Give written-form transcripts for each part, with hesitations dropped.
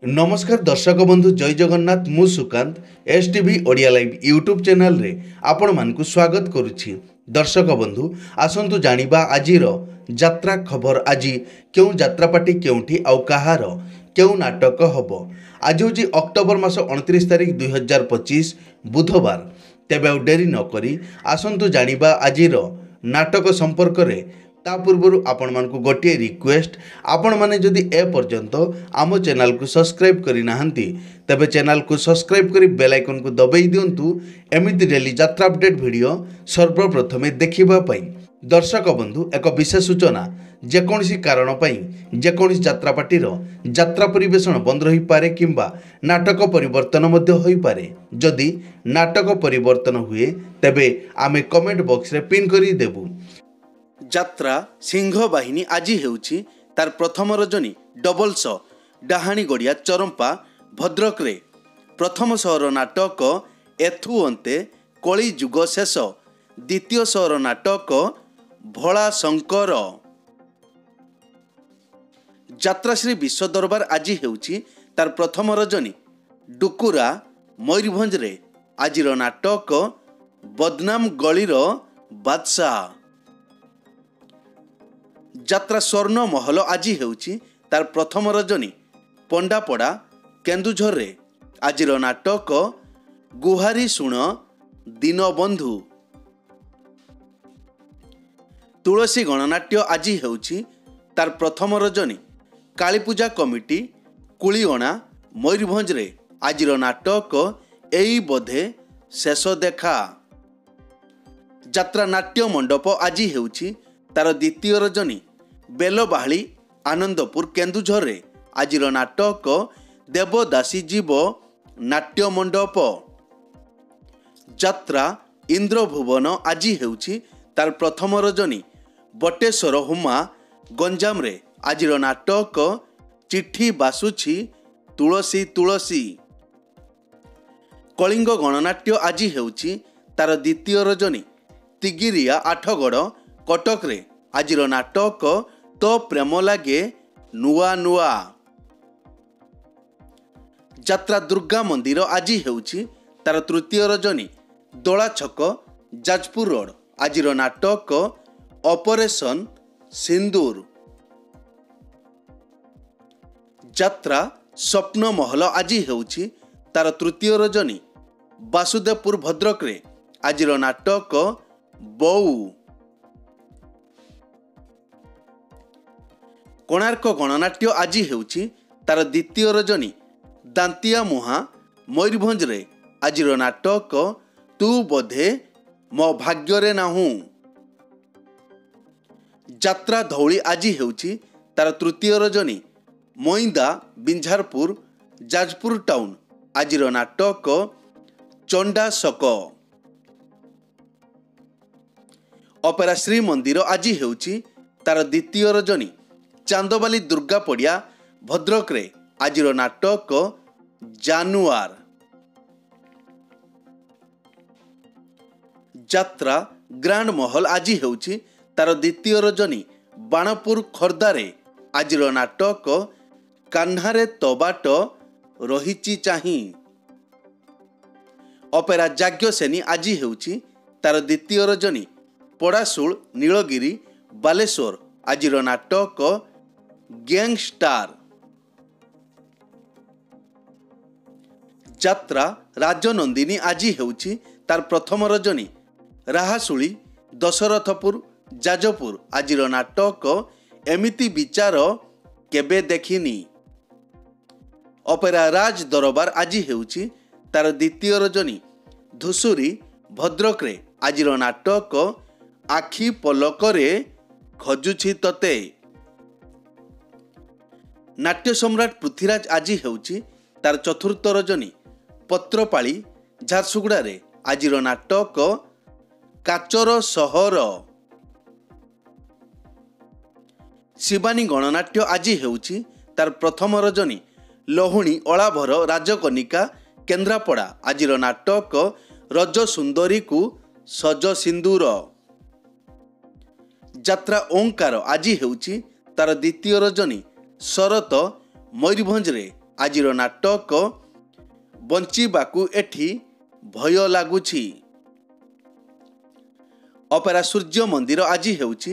नमस्कार दर्शक बंधु जय जगन्नाथ मु Sukant S TV Odia live YouTube channel रे आपण मानकु स्वागत करुछि। दर्शक बंधु आसंतु जानिबा आजिर यात्रा खबर। आज क्यों यात्रापाटी केउठी आउ कहार क्यों नाटक हबो। आज होछि अक्टोबर मास 29 तारिख 2025 बुधवार। तेबे आउ डेरी न करी आसंतु जानिबा आजिर नाटक संपर्क रे। ता पूर्व आपण मानकु गोटे रिक्वेस्ट, आपण माने जदि ए पर्यंत आम चैनल को सब्सक्राइब करि नाहंती तबे चैनल को सब्सक्राइब करी बेल आइकन को दबाई दियंतु एमिति डेली यात्रा अपडेट वीडियो सर्वप्रथमे देखिबा पई। दर्शक बंधु एक विशेष सूचना, जेकोसी कारण पई जेकोसी यात्रापाटी यात्रा परिवेषण बंद रही पारे किंबा नाटक परिवर्तन मध्य होई पारे। जदि नाटक परिवर्तन हुए तेबे आमे कमेंट बॉक्स रे पिन करी देबु। यात्रा सिंह बाहिनी आज हेउछि तार प्रथम रजनी डबल शो डाहाणी गड़िया चरंपा भद्रक रे प्रथम शोर नाटक एथु अंते कली जुग शेष, द्वितीय शोर नाटक भोला शंकर। यात्रा श्री विश्व दरबार आज हेउछि तार प्रथम रजनी डुकुरा मयूरभंज रे आजिर नाटक बदनाम गलीर बादशाह। यात्रा स्वर्ण महल आज हेउछि तार प्रथम रजनी पंडापड़ा केन्दुझर रे आजिर नाटक गुहारी शुण दीनबंधु। तुलसी गणनाट्य आज हेउछि तार प्रथम रजनी कालीपूजा कमिटी कुलीअणा मयूरभंज रे आजिर नाटक एई बोधे शेष देखा। यात्रा नाट्य मंडप आज हेउछि तार द्वितीय रजनी बेलबाहाली आनंदपुर केन्दुझर रे आजिर नाटक देवदासी जीव नाट्य मंडप। यात्रा इंद्रभुवन आज हेउछि तार प्रथम रजनी बटेश्वर हुमा गंजाम रे आजिर नाटक चिट्ठी बासुछि तुलसी तुलसी। कलिंग गणनाट्य आज हेउछि तार द्वितीय रजनी तिगिरिया आठगड़ कटक रे आजिर नाटक तो प्रेम लागे नुआ नुआ। यात्रा दुर्गा मंदिर आज हेउछि तार तृतीय रजनी दोला छक जाजपुर रोड आजिर नाटक ऑपरेशन सिंदूर। यात्रा स्वप्न महल आज हेउछि तार तृतीय रजनी वासुदेवपुर भद्रक रे आजिर नाटक बऊ। कोणार्क गणनाट्य आज हेउछि तार द्वितीय रजनी दांतिया मुहा मयूरभंज रे आजिर नाटक तू बोधे मो भाग्य रे नाहू। यात्रा धौली आज हेउछि तार तृतीय रजनी मोइंदा बिंझारपुर जाजपुर टाउन आजिर नाटक चंडा शक। ऑपेरा श्री मंदिर आज हेउछि तार द्वितीय रजनी चांदबाली दुर्गा पड़िया भद्रक रे आजिर नाटक जानुआर। यात्रा ग्रांड महल आज हेउछि तार द्वितीय रजनी बाणपुर खोर्धा रे आजिर नाटक कान्हारे तबाट रहिछि चाही। ऑपेरा जाग्यसेनी आज हेउछि तार द्वितीय रजनी पड़ाशुल नीलगिरी बालेश्वर आजिर नाटक गैंगस्टार। यात्रा राजनंदिनी आज हेउछि तार प्रथम रजनी राहासुली दशरथपुर जाजपुर आजिर नाटक एमिति विचार केबे देखिनी। ऑपेरा राज दरबार आज हेउछि तार द्वितीय रजनी धुसुरी भद्रक रे आजिर नाटक आखि पलकरे खजुछि तते। नाट्य सम्राट पृथ्वीराज आज हेउछि तार चतुर्थ रजनी पत्रपाली झारसुगुड़ा रे आजिर नाटक काचर सहर। शिवानी गणनाट्य आज हेउछि तार प्रथम रजनी लहुणी अलाभर राजकनिका केन्द्रापड़ा आजिर नाटक रज सुंदरी को सज सिंदूर। यात्रा ओंकार आज हेउछि तार द्वितीय रजनी शरत मयूरभंज रे ଆଜିର ନାଟକ ବଞ୍ଚିବାକୁ ଏଠି ଭୟ ଲାଗୁଛି। ଅପେରା ସୂର୍ଯ୍ୟ ମନ୍ଦିର ଆଜି ହେଉଛି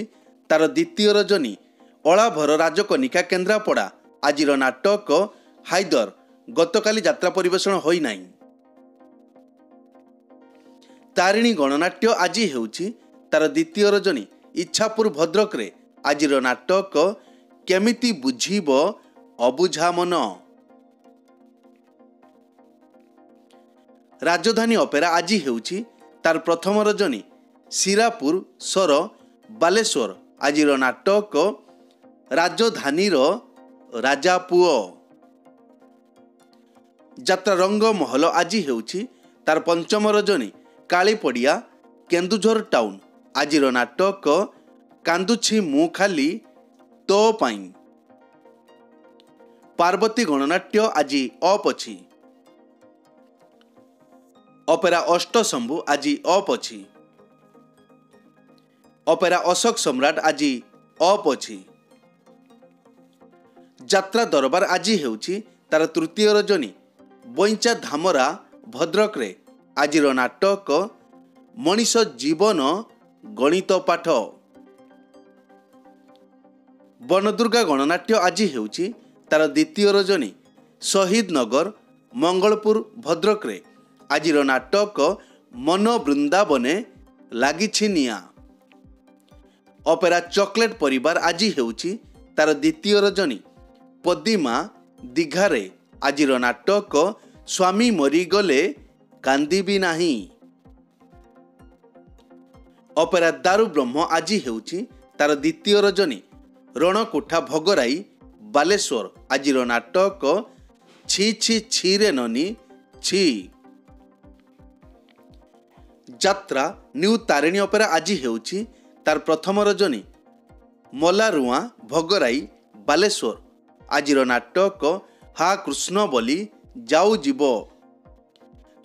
ତାର ଦ୍ୱିତୀୟ ରଜନୀ। ଅଳାଭର ରାଜକନିକା କେନ୍ଦ୍ରାପଡ଼ା ଆଜିର ନାଟକ ହାଇଦର ଗତକାଲି ଯାତ୍ରା ପରିବେଷଣ ହୋଇନାହିଁ। ତାରିଣୀ ଗଣନାଟ୍ୟ ଆଜି ହେଉଛି ତାର ଦ୍ୱିତୀୟ ରଜନୀ। ଇଚ୍ଛାପୁର ଭଦ୍ରକରେ ଆଜିର ନାଟକ କେମିତି ବୁଝିବ ଅବୁଝା ମନ। ରାଜଧାନୀ ଅପେରା ଆଜି ହେଉଛି ତାର ପ୍ରଥମ ରଜନୀ। ଶିରାପୁର ସର ବାଲେଶ୍ୱର ଆଜିର ନାଟକ ରାଜଧାନୀର ରାଜାପୁଅ। ଯାତ୍ରା ରଙ୍ଗମହଲ ଆଜି ହେଉଛି ତାର ପଞ୍ଚମ ରଜନୀ। କାଳିପଡ଼ିଆ କେନ୍ଦୁଝର ଟାଉନ ଆଜିର ନାଟକ କାନ୍ଦୁଛି ମୁଁ ଖାଲି ତୋ ପାଇଁ। ପାର୍ବତୀ ଗଣନାଟ୍ୟ ଆଜି ଅପ୍ ଅଛି। ଅପେରା ଅଷ୍ଟଶମ୍ଭୁ ଆଜି ଅପ୍ ଅଛି। ଅପେରା ଅଶୋକ ସମ୍ରାଟ ଆଜି ଅପ୍ ଅଛି। ଯାତ୍ରା ଦରବାର ଆଜି ହେଉଛି ତାର ତୃତୀୟ ରଜନୀ। ବଇଞ୍ଚା ଧାମରା ଭଦ୍ରକରେ ଆଜିର ନାଟକ ମଣିଷ ଜୀବନ ଗଣିତ ପାଠ। ବନଦୁର୍ଗା ଗଣନାଟ୍ୟ ଆଜି ହେଉଛି ତାର ଦ୍ୱିତୀୟ ରଜନୀ। ଶହୀଦ ନଗର ମଙ୍ଗଳପୁର ଭଦ୍ରକରେ ଆଜିର ନାଟକ ମନ ବୃନ୍ଦାବନେ ଲାଗିଛି ନିଆଁ। ଅପେରା ଚକୋଲେଟ ପରିବାର ଆଜି ହେଉଛି ତାର ଦ୍ୱିତୀୟ ରଜନୀ। ପଦିମା ଦୀଘାରେ ଆଜିର ନାଟକ ସ୍ୱାମୀ ମରିଗଲେ କାନ୍ଦିବି ନାହିଁ। ଅପେରା ଦାରୁ ବ୍ରହ୍ମ ଆଜି ହେଉଛି ତାର ଦ୍ୱିତୀୟ ରଜନୀ। ରଣକୁଠା ଭୋଗରାଇ ବାଲେଶ୍ୱର ଆଜିର ନାଟକ ଛି ଛି ଛିରେ ନନି ଛି। ଯାତ୍ରା ନ୍ୟୁ ତାରିଣୀ ଅପେରା ଆଜି ହେଉଛି ତାର ପ୍ରଥମ ରଜନୀ। ମଲାରୁଆଁ ଭୋଗରାଇ ବାଲେଶ୍ୱର ଆଜିର ନାଟକ ହା କୃଷ୍ଣ ବୋଲି ଯାଉ ଯିବ।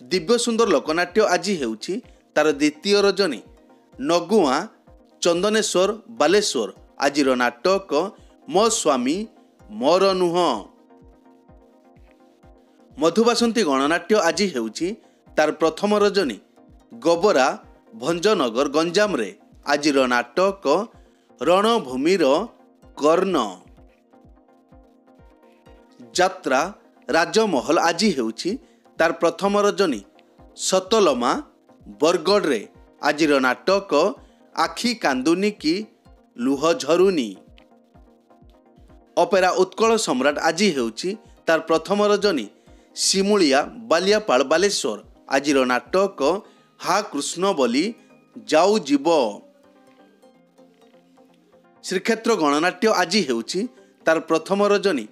ଦିବ୍ୟ ସୁନ୍ଦର ଲୋକନାଟ୍ୟ ଆଜି ହେଉଛି ତାର ଦ୍ୱିତୀୟ ରଜନୀ। ନଗୁଆଁ ଚନ୍ଦନେଶ୍ୱର ବାଲେଶ୍ୱର ଆଜିର ନାଟକ ମୋ ସ୍ୱାମୀ ମୋର ନୁହଁ। ମଧୁବାସନ୍ତୀ ଗଣନାଟ୍ୟ ଆଜି ହେଉଛି ତାର ପ୍ରଥମ ରଜନୀ। ଗୋବରା ଭଞ୍ଜନଗର ଗଞ୍ଜାମରେ ଆଜିର ନାଟକ ରଣଭୂମିର କର୍ଣ୍ଣ। ଯାତ୍ରା ରାଜମହଲ ଆଜି ହେଉଛି ତାର ପ୍ରଥମ ରଜନୀ। ସତଲମା ବରଗଡ଼ରେ ଆଜିର ନାଟକ ଆଖି କାନ୍ଦୁନି କି ଲୁହ ଝରୁନି। ଅପେରା ଉତ୍କଳ ସମ୍ରାଟ ଆଜି ହେଉଛି ତାର ପ୍ରଥମ ରଜନୀ। ଶିମୁଳିଆ ବାଲିଆପାଳ ବାଲେଶ୍ୱର ଆଜିର ନାଟକ ହା କୃଷ୍ଣ ବୋଲି ଯାଉ ଯିବ। ଶ୍ରୀକ୍ଷେତ୍ର ଗଣନାଟ୍ୟ ଆଜି ହେଉଛି ତାର ପ୍ରଥମ ରଜନୀ।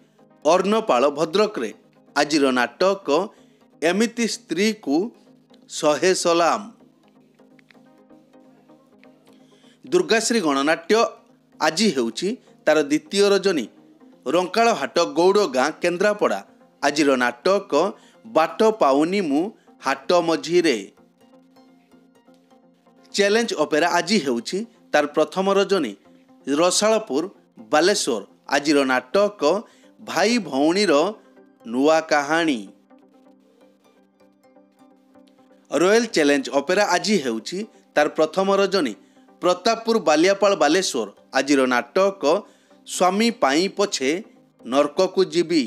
ଅର୍ଣ୍ଣପାଳ ଭଦ୍ରକରେ ଆଜିର ନାଟକ ଏମିତି ସ୍ତ୍ରୀକୁ ଶହେ ସଲାମ। ଦୁର୍ଗାଶ୍ରୀ ଗଣନାଟ୍ୟ ଆଜି ହେଉଛି ତାର ଦ୍ୱିତୀୟ ରଜନୀ। ରଙ୍କାଳହାଟ ଗୌଡ଼ ଗାଁ କେନ୍ଦ୍ରାପଡ଼ା ଆଜିର ନାଟକ ବାଟ ପାଉନି ମୁଁ ହାଟ ମଝିରେ। ଚ୍ୟାଲେଞ୍ଜ ଅପେରା ଆଜି ହେଉଛି ତାର ପ୍ରଥମ ରଜନୀ। ରସାଳପୁର ବାଲେଶ୍ୱର ଆଜିର ନାଟକ ଭାଇ ଭଉଣୀର ନୂଆ କାହାଣୀ। ରୟାଲ ଚ୍ୟାଲେଞ୍ଜ ଅପେରା ଆଜି ହେଉଛି ତାର ପ୍ରଥମ ରଜନୀ। ପ୍ରତାପପୁର ବାଲିଆପାଳ ବାଲେଶ୍ୱର ଆଜିର ନାଟକ ସ୍ୱାମୀ ପାଇଁ ପଛେ ନର୍କକୁ ଯିବି।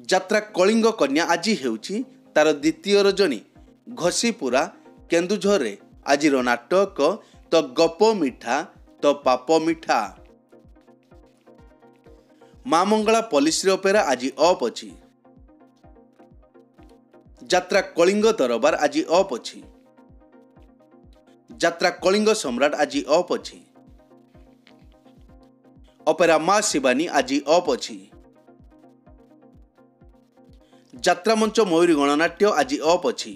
ଯାତ୍ରା କଳିଙ୍ଗ କନ୍ୟା ଆଜି ହେଉଛି ତାର ଦ୍ୱିତୀୟ ରଜନୀ। ଘଷିପୁରା କେନ୍ଦୁଝରରେ ଆଜିର ନାଟକ ତ ଗପ ମିଠା ତ ପାପ ମିଠା। ମା ମଙ୍ଗଳା ପଲିଶ୍ରୀ ଅପେରା ଆଜି ଅପ୍ ଅଛି। ଯାତ୍ରା କଳିଙ୍ଗ ଦରବାର ଆଜି ଅପ୍ ଅଛି। ଯାତ୍ରା କଳିଙ୍ଗ ସମ୍ରାଟ ଆଜି ଅପ୍ ଅଛି। ଅପେରା ମା ଶିବାନୀ ଆଜି ଅପ୍ ଅଛି। ଯାତ୍ରା ମଞ୍ଚ ମୟୂରୀ ଗଣନାଟ୍ୟ ଆଜି ଅପ୍ ଅଛି।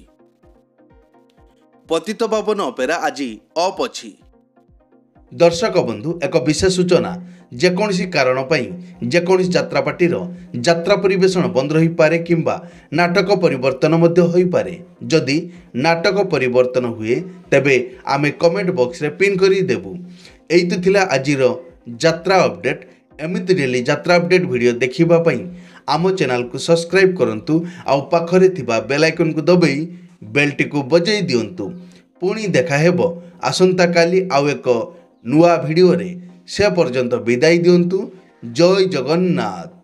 ପତିତ ପାବନ ଅପେରା ଆଜି ଅପ୍ ଅଛି। ଦର୍ଶକ ବନ୍ଧୁ ଏକ ବିଶେଷ ସୂଚନା, ଯେକୌଣସି କାରଣ ପାଇଁ ଯେକୌଣସି ଯାତ୍ରାପାର୍ଟିର ଯାତ୍ରା ପରିବେଷଣ ବନ୍ଦ ରହିପାରେ କିମ୍ବା ନାଟକ ପରିବର୍ତ୍ତନ ମଧ୍ୟ ହୋଇପାରେ। ଯଦି ନାଟକ ପରିବର୍ତ୍ତନ ହୁଏ ତେବେ ଆମେ କମେଣ୍ଟ ବକ୍ସରେ ପିନ୍ କରି ଦେବୁ। ଏଇ ତ ଥିଲା ଆଜିର ଯାତ୍ରା ଅପଡେଟ୍। एमिति डेली यात्रा अपडेट वीडियो देखिबा पई आम चैनल को सब्सक्राइब करंतु आउ पाखरे थिबा बेल आइकन को दबाई बेल टी को बजाई दियंतु। पुणी देखा हेबो आसंता काली आउ एक नुआ वीडियो रे। से पर्यंत विदाई दियंतु। जय जगन्नाथ।